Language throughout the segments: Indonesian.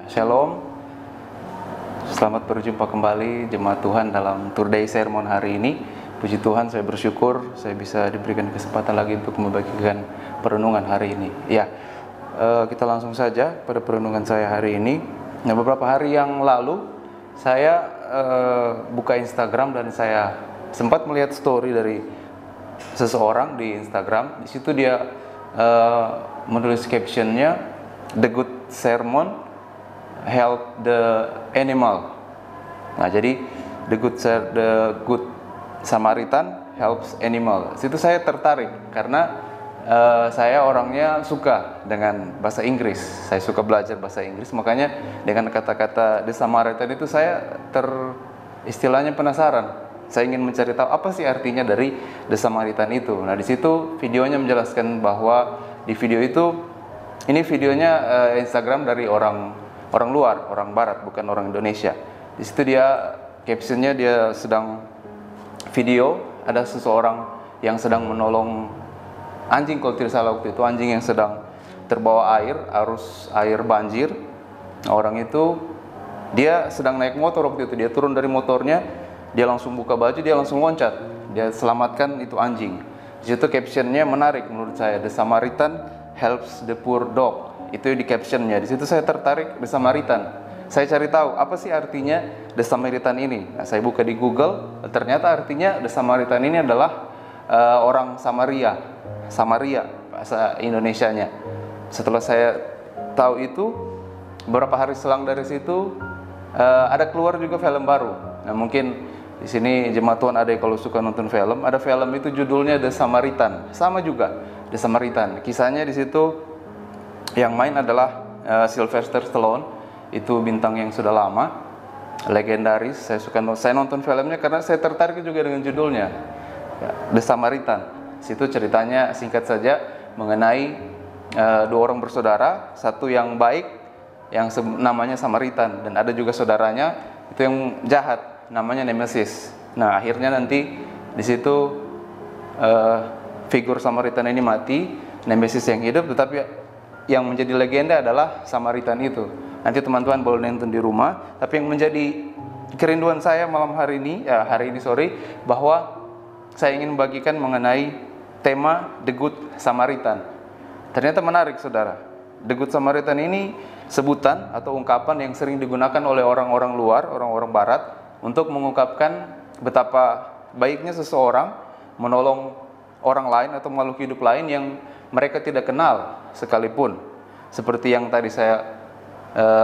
Shalom, selamat berjumpa kembali jemaat Tuhan dalam Tour Day Sermon hari ini. Puji Tuhan, saya bersyukur saya bisa diberikan kesempatan lagi untuk membagikan perenungan hari ini. Kita langsung saja pada perenungan saya hari ini. Nah, beberapa hari yang lalu saya buka Instagram dan saya sempat melihat story dari seseorang di Instagram. Di situ dia menulis captionnya, "The Good Sermon help the animal." Nah, jadi the good Samaritan helps animal. Situ saya tertarik karena saya orangnya suka dengan bahasa Inggris. Saya suka belajar bahasa Inggris, makanya dengan kata-kata the Samaritan itu saya istilahnya penasaran. Saya ingin mencari tahu apa sih artinya dari the Samaritan itu. Nah, di situ videonya menjelaskan bahwa di video itu, ini videonya Instagram dari orang luar, orang barat, bukan orang Indonesia. Di situ dia captionnya, dia sedang video, ada seseorang yang sedang menolong anjing, kalau tidak salah waktu itu anjing yang sedang terbawa arus air banjir. Nah, orang itu dia sedang naik motor waktu itu, dia turun dari motornya, dia langsung buka baju, dia langsung loncat, dia selamatkan itu anjing. Di situ captionnya menarik menurut saya, "The Samaritan helps the poor dog." Itu di captionnya. Di situ saya tertarik, The Samaritan. Saya cari tahu apa sih artinya The Samaritan ini. Nah, saya buka di Google, ternyata artinya The Samaritan ini adalah orang Samaria bahasa Indonesianya. Setelah saya tahu itu, beberapa hari selang dari situ ada keluar juga film baru. Nah, mungkin di sini jemaat Tuhan ada yang kalau suka nonton film, ada film itu judulnya The Samaritan. Sama juga, The Samaritan. Kisahnya di situ yang main adalah Sylvester Stallone, itu bintang yang sudah lama, legendaris. Saya nonton filmnya karena saya tertarik juga dengan judulnya, The Samaritan. Situ ceritanya singkat saja mengenai dua orang bersaudara, satu yang baik yang namanya Samaritan, dan ada juga saudaranya itu yang jahat namanya Nemesis. Nah, akhirnya nanti di situ figur Samaritan ini mati, Nemesis yang hidup, tetapi yang menjadi legenda adalah Samaritan itu. Nanti teman-teman boleh nonton di rumah. Tapi yang menjadi kerinduan saya malam hari ini, bahwa saya ingin membagikan mengenai tema The Good Samaritan. Ternyata menarik, saudara. The Good Samaritan ini sebutan atau ungkapan yang sering digunakan oleh orang-orang luar, orang-orang barat, untuk mengungkapkan betapa baiknya seseorang menolong orang lain atau makhluk hidup lain yang mereka tidak kenal sekalipun. Seperti yang tadi saya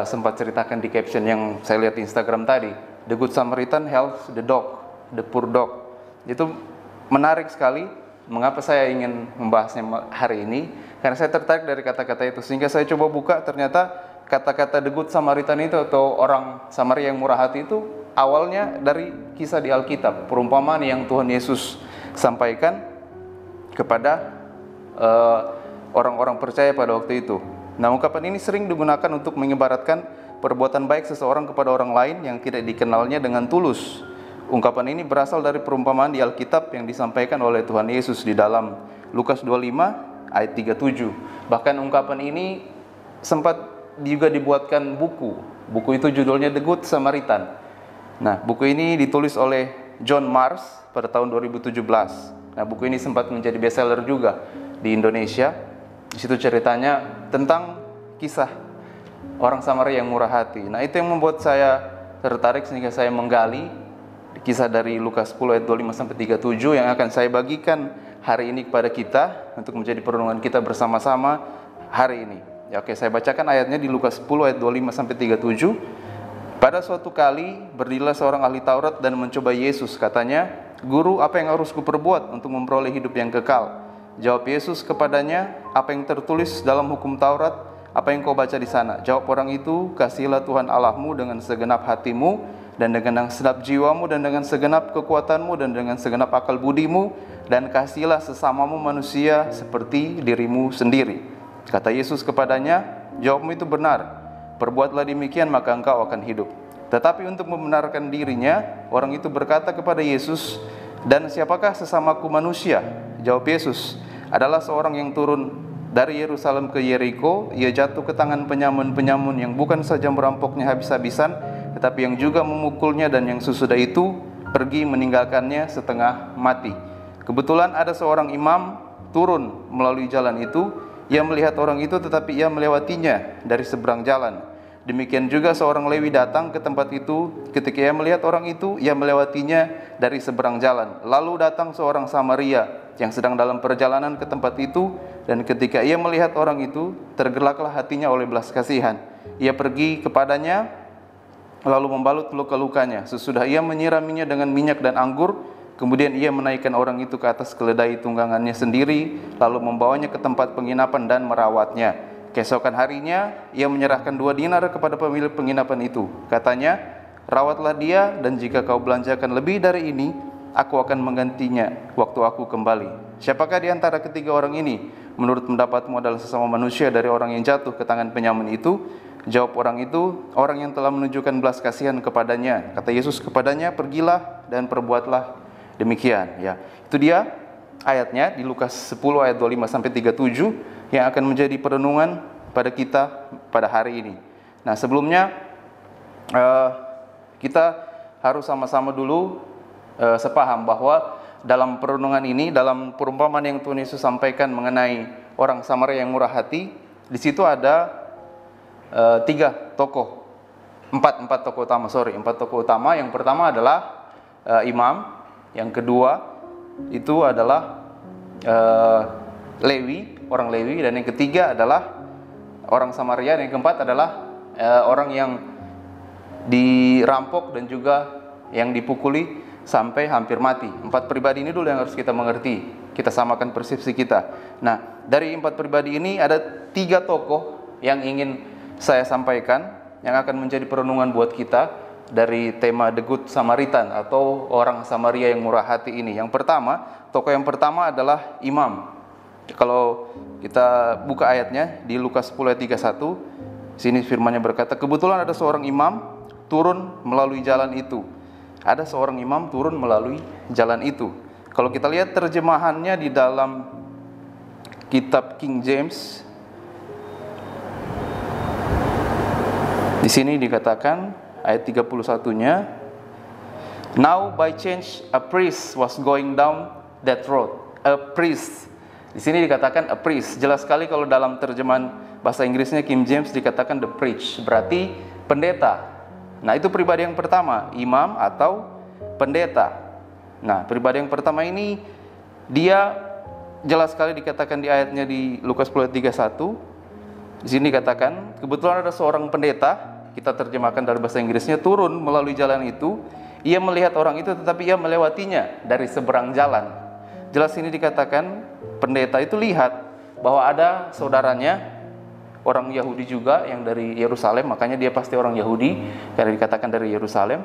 sempat ceritakan di caption yang saya lihat di Instagram tadi, The Good Samaritan helps the dog, the poor dog. Itu menarik sekali. Mengapa saya ingin membahasnya hari ini? Karena saya tertarik dari kata-kata itu, sehingga saya coba buka, ternyata kata-kata The Good Samaritan itu atau orang Samaria yang murah hati itu awalnya dari kisah di Alkitab, perumpamaan yang Tuhan Yesus sampaikan kepada orang-orang percaya pada waktu itu. Nah, ungkapan ini sering digunakan untuk mengibaratkan perbuatan baik seseorang kepada orang lain yang tidak dikenalnya dengan tulus. Ungkapan ini berasal dari perumpamaan di Alkitab yang disampaikan oleh Tuhan Yesus di dalam Lukas 25 ayat 37. Bahkan ungkapan ini sempat juga dibuatkan buku. Buku itu judulnya The Good Samaritan. Nah, buku ini ditulis oleh John Marsh pada tahun 2017. Nah, buku ini sempat menjadi bestseller juga di Indonesia. Di situ ceritanya tentang kisah orang Samaria yang murah hati. Nah, itu yang membuat saya tertarik sehingga saya menggali kisah dari Lukas 10 ayat 25 sampai 37 yang akan saya bagikan hari ini kepada kita untuk menjadi perenungan kita bersama-sama hari ini. Oke, saya bacakan ayatnya di Lukas 10 ayat 25 sampai 37. "Pada suatu kali berdirilah seorang ahli Taurat dan mencoba Yesus. Katanya, 'Guru, apa yang harus kuperbuat untuk memperoleh hidup yang kekal?' Jawab Yesus kepadanya, 'Apa yang tertulis dalam hukum Taurat? Apa yang kau baca di sana?' Jawab orang itu, 'Kasihilah Tuhan Allahmu dengan segenap hatimu dan dengan segenap jiwamu dan dengan segenap kekuatanmu dan dengan segenap akal budimu, dan kasihilah sesamamu manusia seperti dirimu sendiri.' Kata Yesus kepadanya, 'Jawabmu itu benar. Perbuatlah demikian maka engkau akan hidup.' Tetapi untuk membenarkan dirinya, orang itu berkata kepada Yesus, 'Dan siapakah sesamaku manusia?' Jawab Yesus, 'Adalah seorang yang turun dari Yerusalem ke Yeriko, ia jatuh ke tangan penyamun-penyamun yang bukan saja merampoknya habis-habisan, tetapi yang juga memukulnya, dan yang sesudah itu pergi meninggalkannya setengah mati. Kebetulan ada seorang imam turun melalui jalan itu. Ia melihat orang itu, tetapi ia melewatinya dari seberang jalan. Demikian juga seorang Lewi datang ke tempat itu. Ketika ia melihat orang itu, ia melewatinya dari seberang jalan. Lalu datang seorang Samaria yang sedang dalam perjalanan ke tempat itu, dan ketika ia melihat orang itu, tergeraklah hatinya oleh belas kasihan. Ia pergi kepadanya, lalu membalut luka-lukanya. Sesudah ia menyiraminya dengan minyak dan anggur, kemudian ia menaikkan orang itu ke atas keledai tunggangannya sendiri, lalu membawanya ke tempat penginapan dan merawatnya. Keesokan harinya, ia menyerahkan 2 dinar kepada pemilik penginapan itu. Katanya, rawatlah dia, dan jika kau belanjakan lebih dari ini, aku akan menggantinya waktu aku kembali. Siapakah di antara ketiga orang ini, menurut pendapatmu, adalah sesama manusia dari orang yang jatuh ke tangan penyamun itu? Jawab orang itu, orang yang telah menunjukkan belas kasihan kepadanya. Kata Yesus kepadanya, pergilah dan perbuatlah demikian. Ya, itu dia ayatnya di Lukas 10 ayat 25 sampai 37 yang akan menjadi perenungan pada kita pada hari ini. Nah, sebelumnya kita harus sama-sama dulu sepaham bahwa dalam perenungan ini, dalam perumpamaan yang Tuhan Yesus sampaikan mengenai orang Samaria yang murah hati, di situ ada 4 tokoh utama. Yang pertama adalah imam. Yang kedua itu adalah orang Lewi, dan yang ketiga adalah orang Samaria, dan yang keempat adalah orang yang dirampok dan juga yang dipukuli sampai hampir mati. 4 pribadi ini dulu yang harus kita mengerti, kita samakan persepsi kita. Nah, dari 4 pribadi ini ada 3 tokoh yang ingin saya sampaikan yang akan menjadi perenungan buat kita dari tema The Good Samaritan atau orang Samaria yang murah hati ini. Yang pertama, tokoh yang pertama adalah imam. Kalau kita buka ayatnya di Lukas 10 ayat 31, sini firman-Nya berkata, kebetulan ada seorang imam turun melalui jalan itu. Ada seorang imam turun melalui jalan itu. Kalau kita lihat terjemahannya di dalam kitab King James, di sini dikatakan ayat 31-nya, now by chance a priest was going down that road. A priest. Di sini dikatakan a priest. Jelas sekali kalau dalam terjemahan bahasa Inggrisnya King James dikatakan the preach, berarti pendeta. Nah, itu pribadi yang pertama, imam atau pendeta. Nah, pribadi yang pertama ini dia jelas sekali dikatakan di ayatnya di Lukas 10 ayat 31. Di sini dikatakan kebetulan ada seorang pendeta, kita terjemahkan dari bahasa Inggrisnya, turun melalui jalan itu. Ia melihat orang itu, tetapi ia melewatinya dari seberang jalan. Jelas ini dikatakan pendeta itu lihat bahwa ada saudaranya, orang Yahudi juga yang dari Yerusalem, makanya dia pasti orang Yahudi karena dikatakan dari Yerusalem.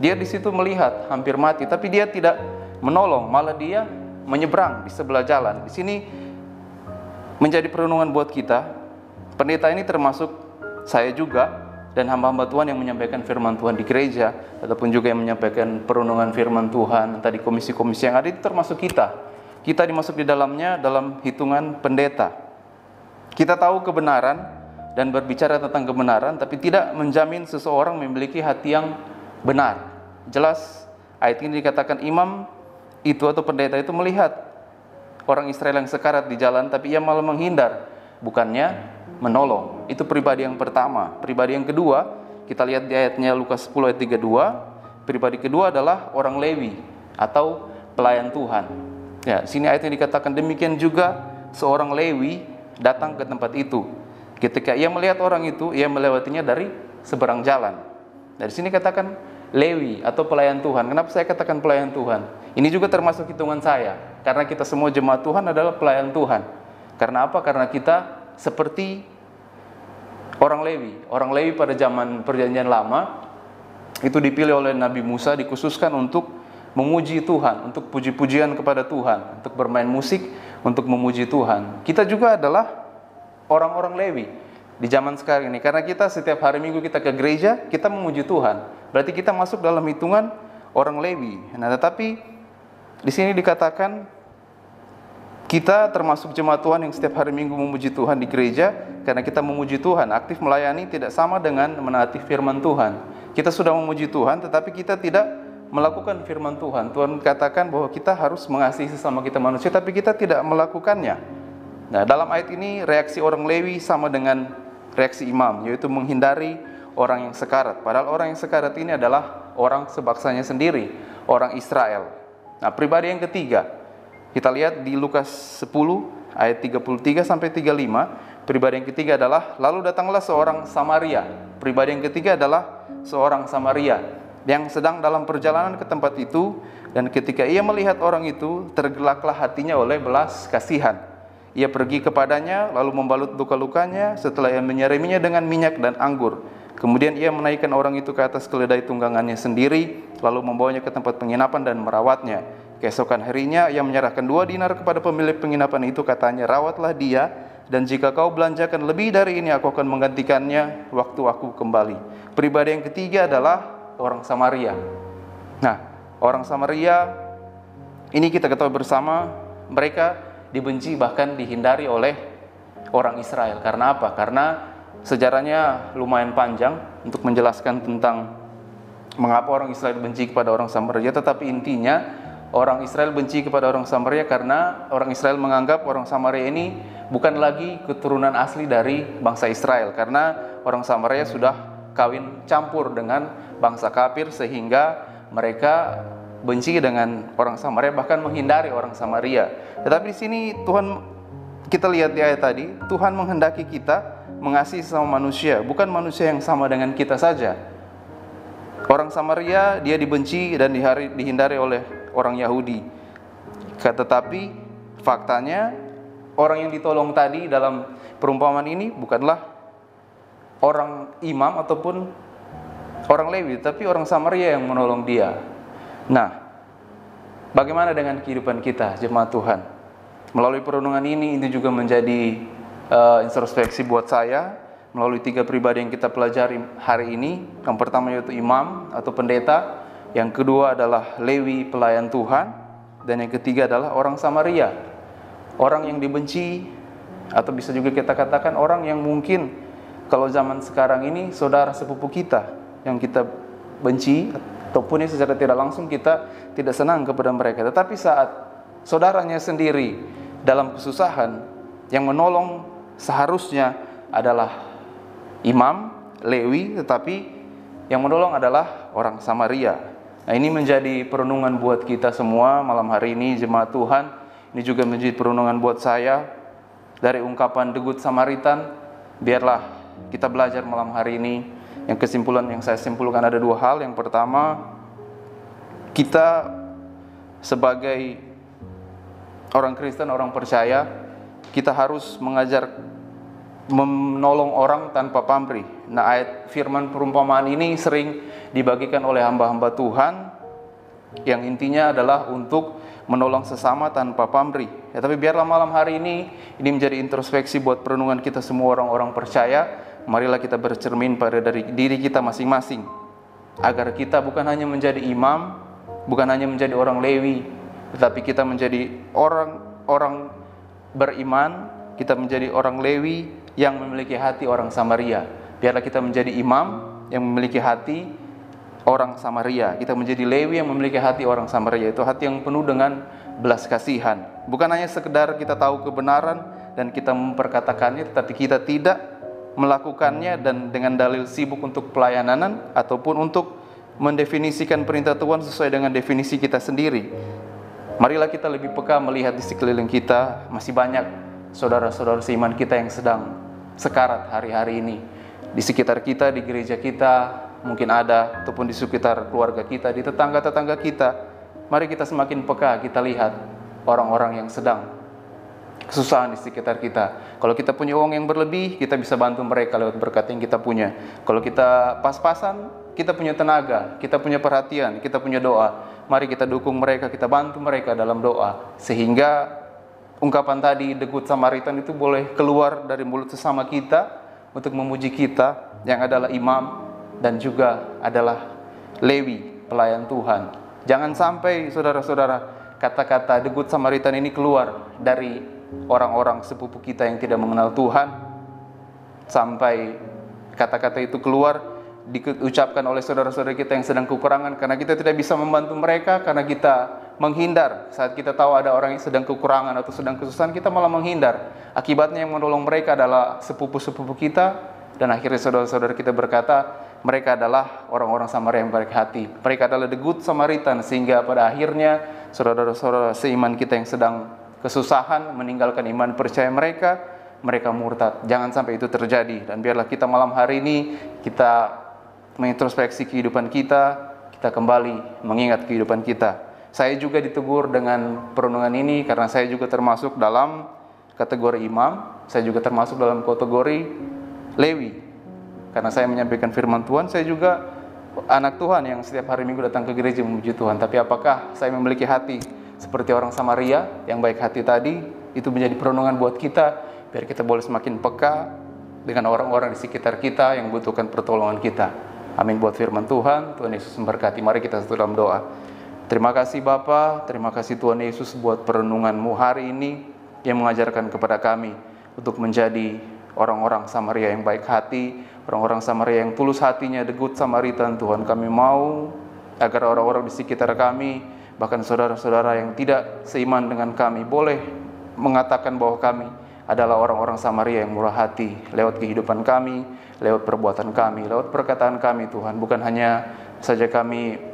Dia di situ melihat hampir mati, tapi dia tidak menolong, malah dia menyeberang di sebelah jalan. Di sini menjadi perenungan buat kita. Pendeta ini termasuk saya juga, dan hamba-hamba Tuhan yang menyampaikan firman Tuhan di gereja, ataupun juga yang menyampaikan perenungan firman Tuhan tadi, komisi-komisi yang ada itu termasuk kita. Kita dimasuk di dalamnya dalam hitungan pendeta. Kita tahu kebenaran dan berbicara tentang kebenaran, tapi tidak menjamin seseorang memiliki hati yang benar. Jelas ayat ini dikatakan imam itu atau pendeta itu melihat orang Israel yang sekarat di jalan, tapi ia malah menghindar, bukannya menolong. Itu pribadi yang pertama. Pribadi yang kedua, kita lihat di ayatnya Lukas 10 ayat 32. Pribadi kedua adalah orang Lewi atau pelayan Tuhan. Ya, sini ayatnya dikatakan demikian juga seorang Lewi datang ke tempat itu. Ketika ia melihat orang itu, ia melewatinya dari seberang jalan. Dari sini katakan Lewi atau pelayan Tuhan. Kenapa saya katakan pelayan Tuhan? Ini juga termasuk hitungan saya, karena kita semua jemaat Tuhan adalah pelayan Tuhan. Karena apa? Karena kita seperti orang Lewi. Orang Lewi pada zaman perjanjian lama itu dipilih oleh Nabi Musa, dikhususkan untuk memuji Tuhan, untuk puji-pujian kepada Tuhan, untuk bermain musik, untuk memuji Tuhan. Kita juga adalah orang-orang Lewi di zaman sekarang ini, karena kita setiap hari Minggu kita ke gereja, kita memuji Tuhan. Berarti kita masuk dalam hitungan orang Lewi. Nah, tetapi di sini dikatakan Kita termasuk jemaat Tuhan yang setiap hari Minggu memuji Tuhan di gereja, karena kita memuji Tuhan, aktif melayani tidak sama dengan menaati firman Tuhan. Kita sudah memuji Tuhan, tetapi kita tidak melakukan firman Tuhan. Tuhan katakan bahwa kita harus mengasihi sesama kita manusia, tapi kita tidak melakukannya. Nah, dalam ayat ini reaksi orang Lewi sama dengan reaksi imam, yaitu menghindari orang yang sekarat. Padahal orang yang sekarat ini adalah orang sebangsanya sendiri, orang Israel. Nah, pribadi yang ketiga, kita lihat di Lukas 10 ayat 33 sampai 35. Pribadi yang ketiga adalah lalu datanglah seorang Samaria. Pribadi yang ketiga adalah seorang Samaria yang sedang dalam perjalanan ke tempat itu, dan ketika ia melihat orang itu, tergeraklah hatinya oleh belas kasihan. Ia pergi kepadanya lalu membalut luka-lukanya, setelah ia menyiraminya dengan minyak dan anggur. Kemudian ia menaikkan orang itu ke atas keledai tunggangannya sendiri, lalu membawanya ke tempat penginapan dan merawatnya. Keesokan harinya ia menyerahkan 2 dinar kepada pemilik penginapan itu, katanya, rawatlah dia, dan jika kau belanjakan lebih dari ini, aku akan menggantikannya waktu aku kembali. Pribadi yang ketiga adalah orang Samaria. Nah, orang Samaria ini kita ketahui bersama, mereka dibenci bahkan dihindari oleh orang Israel. Karena apa? Karena sejarahnya lumayan panjang untuk menjelaskan tentang mengapa orang Israel benci kepada orang Samaria, tetapi intinya orang Israel benci kepada orang Samaria karena orang Israel menganggap orang Samaria ini bukan lagi keturunan asli dari bangsa Israel, karena orang Samaria sudah kawin campur dengan bangsa kafir, sehingga mereka benci dengan orang Samaria, bahkan menghindari orang Samaria. Tetapi di sini Tuhan, kita lihat di ayat tadi, Tuhan menghendaki kita mengasihi sesama manusia, bukan manusia yang sama dengan kita saja. Orang Samaria dia dibenci dan dihindari oleh orang Yahudi. Tetapi faktanya orang yang ditolong tadi dalam perumpamaan ini bukanlah orang imam ataupun orang Lewi, tapi orang Samaria yang menolong dia. Nah, bagaimana dengan kehidupan kita, jemaat Tuhan? Melalui perenungan ini juga menjadi introspeksi buat saya. Melalui 3 pribadi yang kita pelajari hari ini. Yang pertama yaitu imam atau pendeta, yang kedua adalah Lewi pelayan Tuhan, dan yang ketiga adalah orang Samaria, orang yang dibenci, atau bisa juga kita katakan orang yang mungkin kalau zaman sekarang ini saudara sepupu kita yang kita benci, ataupun secara tidak langsung kita tidak senang kepada mereka. Tetapi saat saudaranya sendiri dalam kesusahan, yang menolong seharusnya adalah imam Lewi, tetapi yang menolong adalah orang Samaria. Nah, ini menjadi perenungan buat kita semua malam hari ini, jemaat Tuhan. Ini juga menjadi perenungan buat saya. Dari ungkapan The Good Samaritan, biarlah kita belajar malam hari ini. Yang kesimpulan yang saya simpulkan ada 2 hal. Yang pertama, kita sebagai orang Kristen, orang percaya, kita harus menolong orang tanpa pamrih. Nah, ayat firman perumpamaan ini sering dibagikan oleh hamba-hamba Tuhan, yang intinya adalah untuk menolong sesama tanpa pamrih. Ya, tapi biarlah malam hari ini menjadi introspeksi buat perenungan kita semua orang-orang percaya. Marilah kita bercermin pada dari diri kita masing-masing, agar kita bukan hanya menjadi imam, bukan hanya menjadi orang Lewi, tetapi kita menjadi orang-orang beriman. Kita menjadi orang Lewi yang memiliki hati orang Samaria. Biarlah kita menjadi imam yang memiliki hati orang Samaria. Kita menjadi Lewi yang memiliki hati orang Samaria. Itu hati yang penuh dengan belas kasihan. Bukan hanya sekedar kita tahu kebenaran dan kita memperkatakannya, tetapi kita tidak melakukannya dan dengan dalil sibuk untuk pelayanan ataupun untuk mendefinisikan perintah Tuhan sesuai dengan definisi kita sendiri. Marilah kita lebih peka melihat di sekeliling kita, masih banyak saudara-saudara seiman kita yang sedang sekarat hari-hari ini. Di sekitar kita, di gereja kita, mungkin ada, ataupun di sekitar keluarga kita, di tetangga-tetangga kita. Mari kita semakin peka, kita lihat orang-orang yang sedang kesusahan di sekitar kita. Kalau kita punya uang yang berlebih, kita bisa bantu mereka lewat berkat yang kita punya. Kalau kita pas-pasan, kita punya tenaga, kita punya perhatian, kita punya doa. Mari kita dukung mereka, kita bantu mereka dalam doa, sehingga ungkapan tadi The Good Samaritan itu boleh keluar dari mulut sesama kita untuk memuji kita yang adalah imam dan juga adalah Lewi, pelayan Tuhan. Jangan sampai saudara-saudara kata-kata The Good Samaritan ini keluar dari orang-orang sepupu kita yang tidak mengenal Tuhan, sampai kata-kata itu keluar diucapkan oleh saudara-saudara kita yang sedang kekurangan, karena kita tidak bisa membantu mereka, karena kita menghindar. Saat kita tahu ada orang yang sedang kekurangan atau sedang kesusahan, kita malah menghindar. Akibatnya yang menolong mereka adalah sepupu-sepupu kita, dan akhirnya saudara-saudara kita berkata, mereka adalah orang-orang Samaria yang baik hati. Mereka adalah the good Samaritan, sehingga pada akhirnya saudara-saudara seiman kita yang sedang kesusahan meninggalkan iman percaya mereka murtad. Jangan sampai itu terjadi, dan biarlah kita malam hari ini kita mengintrospeksi kehidupan kita kembali mengingat kehidupan kita. Saya juga ditegur dengan perenungan ini karena saya juga termasuk dalam kategori imam, saya juga termasuk dalam kategori Lewi. Karena saya menyampaikan firman Tuhan, saya juga anak Tuhan yang setiap hari Minggu datang ke gereja memuji Tuhan. Tapi apakah saya memiliki hati seperti orang Samaria yang baik hati tadi? Itu menjadi perenungan buat kita, biar kita boleh semakin peka dengan orang-orang di sekitar kita yang membutuhkan pertolongan kita. Amin buat firman Tuhan. Tuhan Yesus memberkati. Mari kita satu dalam doa. Terima kasih Bapa, terima kasih Tuhan Yesus buat perenungan-Mu hari ini yang mengajarkan kepada kami untuk menjadi orang-orang Samaria yang baik hati, orang-orang Samaria yang tulus hatinya, the good Samaritan. Tuhan, kami mau agar orang-orang di sekitar kami, bahkan saudara-saudara yang tidak seiman dengan kami, boleh mengatakan bahwa kami adalah orang-orang Samaria yang murah hati, lewat kehidupan kami, lewat perbuatan kami, lewat perkataan kami. Tuhan, bukan hanya saja kami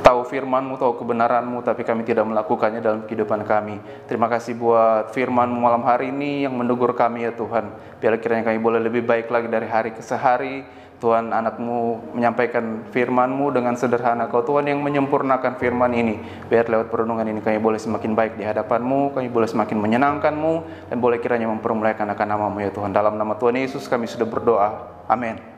tahu firman-Mu, tahu kebenaran-Mu, tapi kami tidak melakukannya dalam kehidupan kami. Terima kasih buat firman-Mu malam hari ini yang menegur kami ya Tuhan. Biar kiranya kami boleh lebih baik lagi dari hari ke hari. Tuhan, anak-Mu menyampaikan firman-Mu dengan sederhana. Kau Tuhan yang menyempurnakan firman ini. Biar lewat perenungan ini kami boleh semakin baik di hadapan-Mu, kami boleh semakin menyenangkan-Mu, dan boleh kiranya mempermuliakan akan nama-Mu ya Tuhan. Dalam nama Tuhan Yesus kami sudah berdoa. Amin.